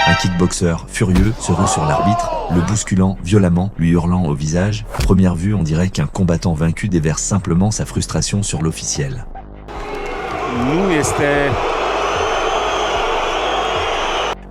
Un kickboxer furieux se rue sur l'arbitre, le bousculant violemment, lui hurlant au visage. À première vue, on dirait qu'un combattant vaincu déverse simplement sa frustration sur l'officiel.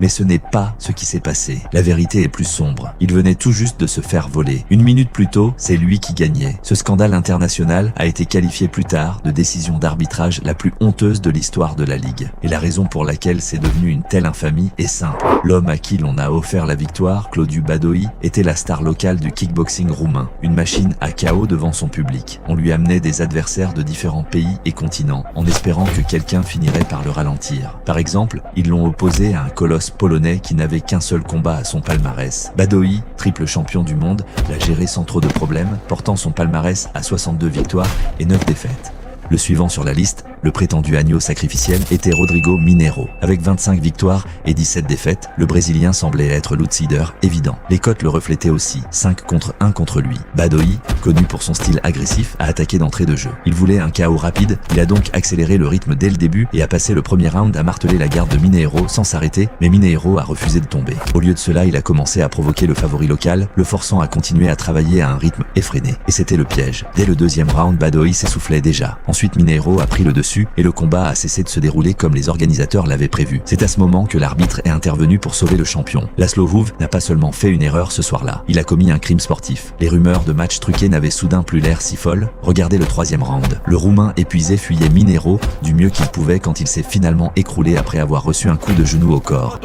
Mais ce n'est pas ce qui s'est passé. La vérité est plus sombre. Il venait tout juste de se faire voler. Une minute plus tôt, c'est lui qui gagnait. Ce scandale international a été qualifié plus tard de décision d'arbitrage la plus honteuse de l'histoire de la Ligue. Et la raison pour laquelle c'est devenu une telle infamie est simple. L'homme à qui l'on a offert la victoire, Claudiu Badoí, était la star locale du kickboxing roumain. Une machine à KO devant son public. On lui amenait des adversaires de différents pays et continents, en espérant que quelqu'un finirait par le ralentir. Par exemple, ils l'ont opposé à un colosse polonais qui n'avait qu'un seul combat à son palmarès. Badoí, triple champion du monde, l'a géré sans trop de problèmes, portant son palmarès à 62 victoires et 9 défaites. Le suivant sur la liste, le prétendu agneau sacrificiel, était Rodrigo Mineiro. Avec 25 victoires et 17 défaites, le Brésilien semblait être l'outsider évident. Les cotes le reflétaient aussi, 5 contre 1 contre lui. Badoí, connu pour son style agressif, a attaqué d'entrée de jeu. Il voulait un KO rapide, il a donc accéléré le rythme dès le début et a passé le premier round à marteler la garde de Mineiro sans s'arrêter, mais Mineiro a refusé de tomber. Au lieu de cela, il a commencé à provoquer le favori local, le forçant à continuer à travailler à un rythme effréné. Et c'était le piège. Dès le deuxième round, Badoí s'essoufflait déjà. Ensuite, Mineiro a pris le dessus et le combat a cessé de se dérouler comme les organisateurs l'avaient prévu. C'est à ce moment que l'arbitre est intervenu pour sauver le champion. Laszlo Hoof n'a pas seulement fait une erreur ce soir-là, il a commis un crime sportif. Les rumeurs de matchs truqués n'avaient soudain plus l'air si folles. Regardez le troisième round. Le Roumain épuisé fuyait Mineiro du mieux qu'il pouvait quand il s'est finalement écroulé après avoir reçu un coup de genou au corps.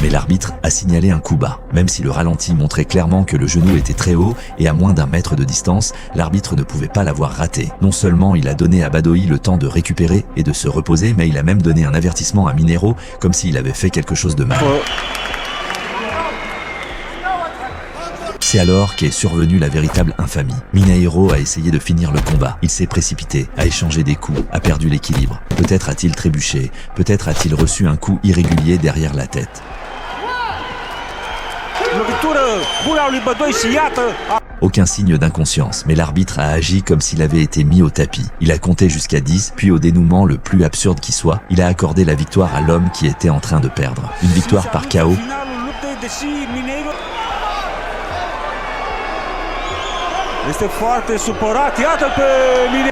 Mais l'arbitre a signalé un coup bas. Même si le ralenti montrait clairement que le genou était très haut et à moins d'1 mètre de distance, l'arbitre ne pouvait pas l'avoir raté. Non seulement il a donné à Badoí le temps de récupérer et de se reposer, mais il a même donné un avertissement à Mineiro comme s'il avait fait quelque chose de mal. C'est alors qu'est survenue la véritable infamie. Mineiro a essayé de finir le combat. Il s'est précipité, a échangé des coups, a perdu l'équilibre. Peut-être a-t-il trébuché, peut-être a-t-il reçu un coup irrégulier derrière la tête. Aucun signe d'inconscience, mais l'arbitre a agi comme s'il avait été mis au tapis. Il a compté jusqu'à 10, puis au dénouement le plus absurde qui soit, il a accordé la victoire à l'homme qui était en train de perdre. Une victoire par KO. Este foarte supărat, iată-l pe Mineiro.